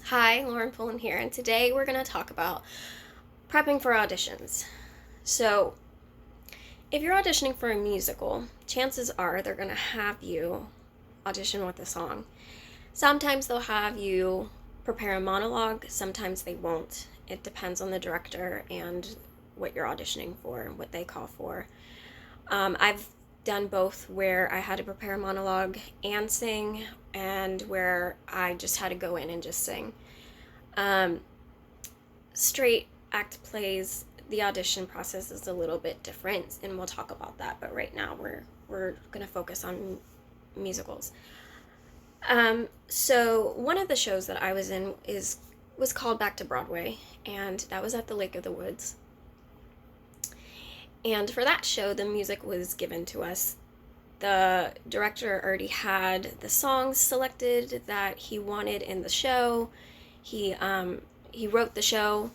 Hi, Lauren Pullen here, and today we're going to talk about prepping for auditions. So, if you're auditioning for a musical, chances are they're going to have you audition with a song. Sometimes they'll have you prepare a monologue, sometimes they won't. It depends on the director and what you're auditioning for and what they call for. I've done both where I had to prepare a monologue and sing, and where I just had to go in and just sing. Um, Straight act plays, the audition process is a little bit different, and we'll talk about that. But right now, we're gonna focus on musicals. So one of the shows that I was in was called Back to Broadway, and that was at the Lake of the Woods. And for that show, the music was given to us. The director already had the songs selected that he wanted in the show. He wrote the show,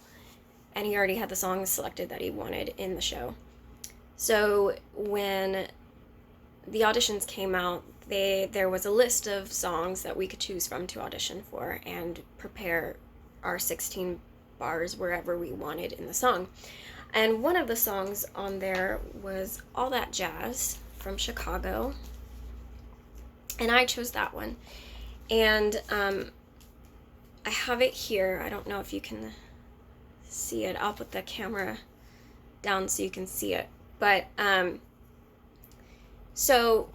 and he already had the songs selected that he wanted in the show. So when the auditions came out, there was a list of songs that we could choose from to audition for and prepare our 16 bars wherever we wanted in the song. And one of the songs on there was All That Jazz from Chicago, and I chose that one. And I have it here. I don't know if you can see it. I'll put the camera down so you can see it. But so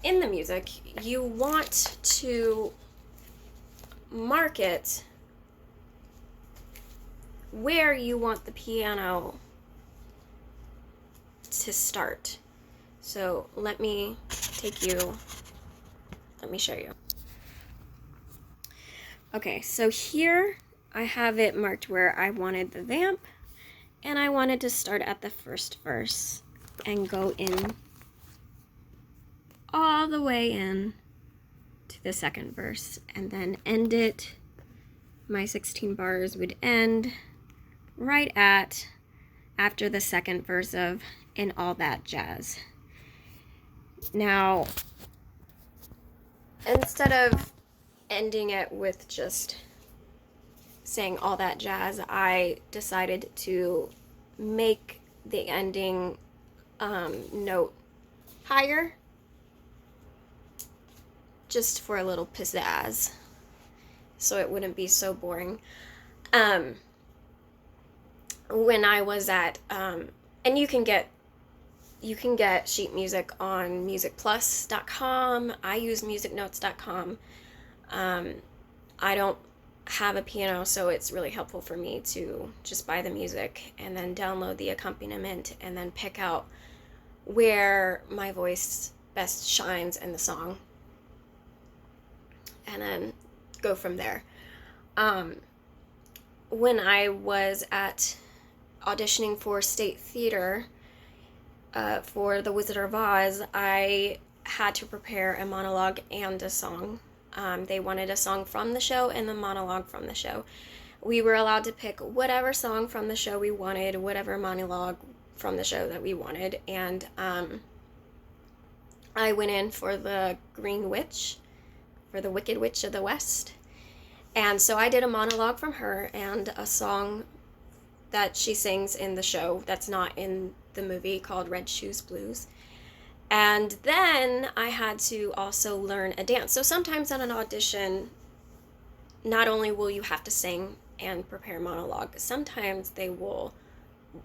in the music, you want to market where you want the piano to start. So let me show you. Okay, so here I have it marked where I wanted the vamp, and I wanted to start at the first verse and go in all the way in to the second verse, and then end it. My 16 bars would end right at after the second verse of In All That Jazz. Now, instead of ending it with just saying All That Jazz, I decided to make the ending note higher, just for a little pizzazz, so it wouldn't be so boring. When I was at, and you can get sheet music on musicplus.com. I use musicnotes.com. I don't have a piano, so it's really helpful for me to just buy the music and then download the accompaniment and then pick out where my voice best shines in the song, and then go from there. When I was at auditioning for State Theater for The Wizard of Oz, I had to prepare a monologue and a song. They wanted a song from the show and the monologue from the show. We were allowed to pick whatever song from the show we wanted, whatever monologue from the show that we wanted, and I went in for the Green Witch, for the Wicked Witch of the West. And so I did a monologue from her and a song that she sings in the show that's not in the movie, called Red Shoes Blues. And then I had to also learn a dance. So sometimes on an audition, not only will you have to sing and prepare a monologue, sometimes they will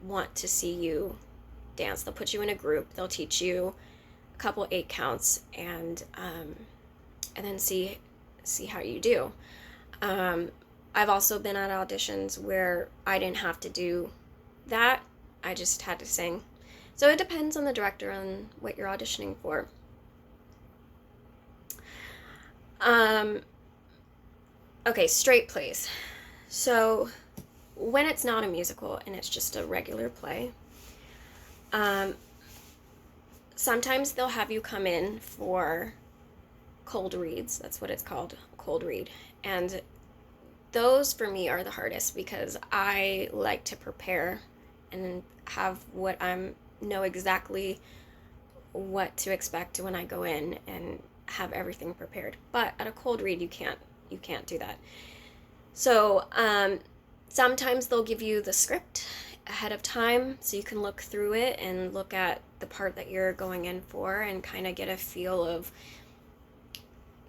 want to see you dance. They'll put you in a group, they'll teach you a couple 8 counts, and then see how you do. I've also been at auditions where I didn't have to do that. I just had to sing. So it depends on the director and what you're auditioning for. Okay, straight plays. So when it's not a musical and it's just a regular play, sometimes they'll have you come in for cold reads. That's what it's called, cold read. And those for me are the hardest, because I like to prepare and have know exactly what to expect when I go in and have everything prepared. But at a cold read, you can't do that. So sometimes they'll give you the script ahead of time so you can look through it and look at the part that you're going in for and kind of get a feel of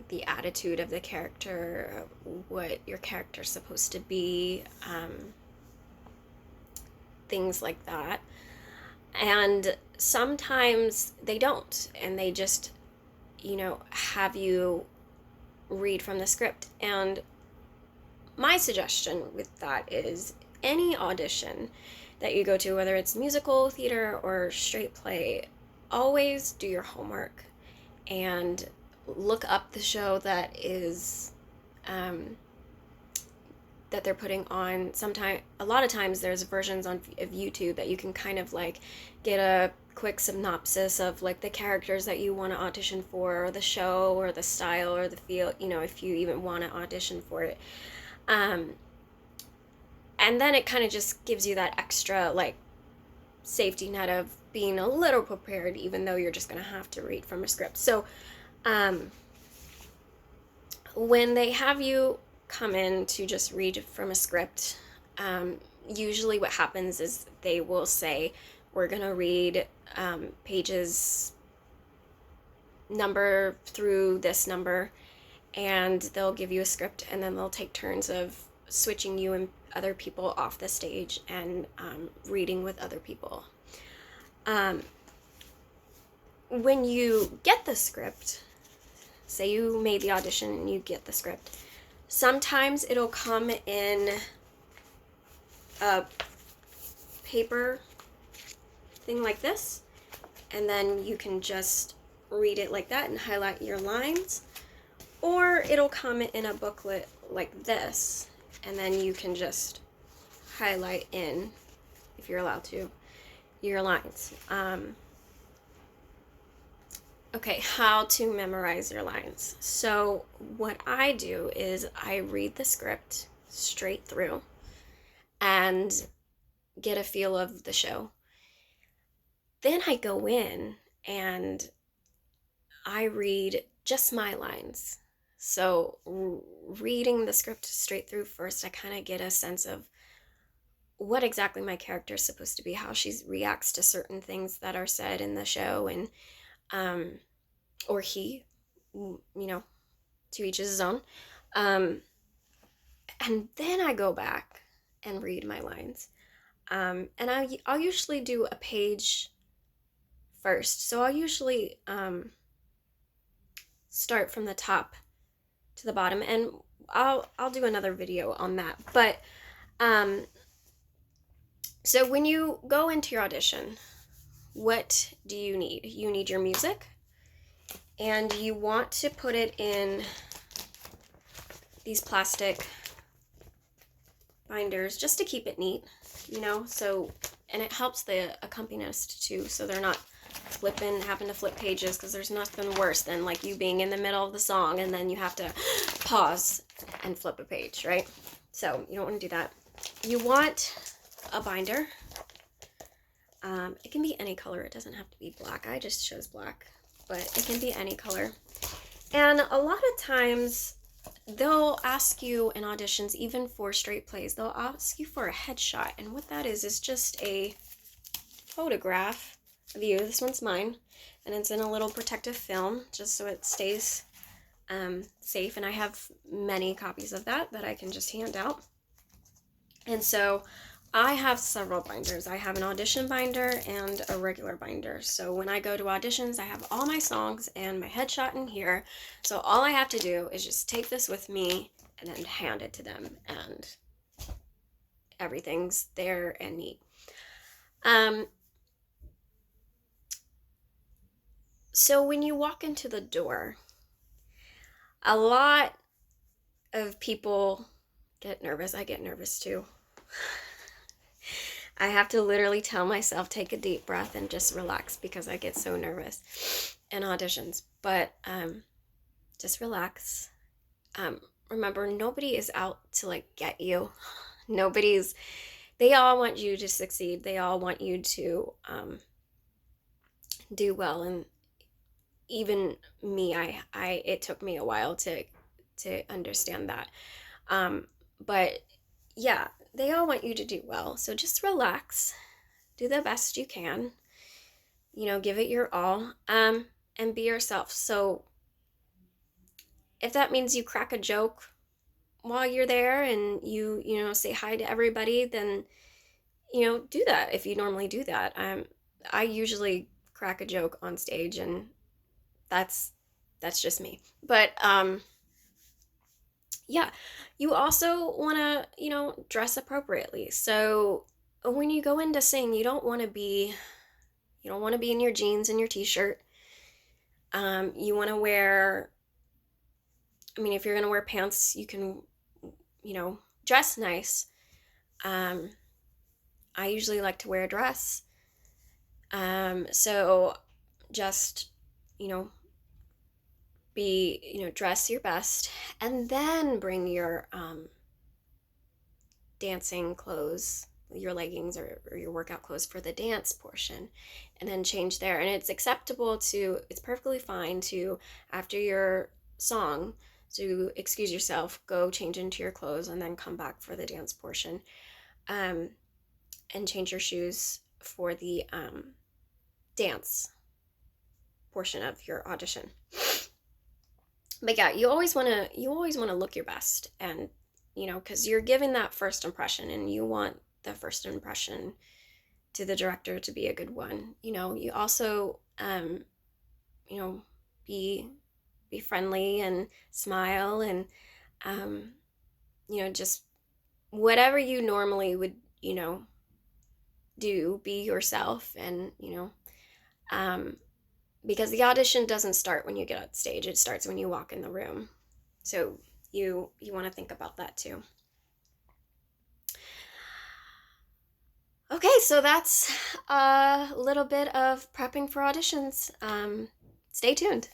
the attitude of the character, what your character's supposed to be, things like that. And sometimes they don't, and they just, have you read from the script. And my suggestion with that is any audition that you go to, whether it's musical, theater, or straight play, always do your homework and look up the show that is that they're putting on. A lot of times there's versions of YouTube that you can kind of like get a quick synopsis of like the characters that you want to audition for, or the show, or the style, or the feel, if you even want to audition for it. um, and then it kind of just gives you that extra like safety net of being a little prepared, even though you're just going to have to read from a script. So um, when they have you come in to just read from a script, usually what happens is they will say, we're going to read pages number through this number, and they'll give you a script, and then they'll take turns of switching you and other people off the stage and reading with other people. When you get the script, say you made the audition and you get the script, sometimes it'll come in a paper thing like this, and then you can just read it like that and highlight your lines. Or it'll come in a booklet like this, and then you can just highlight in, if you're allowed to, your lines. Okay, how to memorize your lines. So what I do is I read the script straight through and get a feel of the show. Then I go in and I read just my lines. So reading the script straight through first, I kind of get a sense of what exactly my character is supposed to be, how she reacts to certain things that are said in the show, and or he, to each his own. And then I go back and read my lines. And I'll usually do a page first. So I'll usually start from the top to the bottom, and I'll do another video on that. But so when you go into your audition, what do you need? You need your music, and you want to put it in these plastic binders just to keep it neat, so, and it helps the accompanist too, so they're not having to flip pages, because there's nothing worse than like you being in the middle of the song and then you have to pause and flip a page, right? So you don't want to do that. You want a binder. It can be any color. It doesn't have to be black. I just chose black, but it can be any color. And a lot of times they'll ask you in auditions, even for straight plays, they'll ask you for a headshot. And what that is just a photograph of you. This one's mine, and it's in a little protective film just so it stays safe. And I have many copies of that I can just hand out. And so I have several binders. I have an audition binder and a regular binder. So when I go to auditions, I have all my songs and my headshot in here. So all I have to do is just take this with me and then hand it to them, and everything's there and neat. So when you walk into the door, a lot of people get nervous. I get nervous too. I have to literally tell myself, take a deep breath and just relax, because I get so nervous in auditions. But just relax. Remember, nobody is out to like get you. They all want you to succeed. They all want you to do well. And even me, it took me a while to understand that. But yeah, they all want you to do well. So just relax, do the best you can, give it your all, and be yourself. So if that means you crack a joke while you're there and say hi to everybody, then, do that if you normally do that. I usually crack a joke on stage, and that's just me. But yeah, you also want to, dress appropriately. So when you go in to sing, you don't want to be in your jeans and your t-shirt. You want to wear, I mean, if you're going to wear pants, you can, dress nice. Um, I usually like to wear a dress. So just, you know, dress your best, and then bring your dancing clothes, your leggings or your workout clothes for the dance portion, and then change there. And it's perfectly fine to, after your song, to excuse yourself, go change into your clothes, and then come back for the dance portion, um, and change your shoes for the dance portion of your audition. But yeah, you always want to look your best, and because you're giving that first impression, and you want the first impression to the director to be a good one. You also you know be friendly and smile, and um just whatever you normally would do, be yourself. And um because the audition doesn't start when you get on stage, it starts when you walk in the room. So you want to think about that too. Okay, so that's a little bit of prepping for auditions. Stay tuned.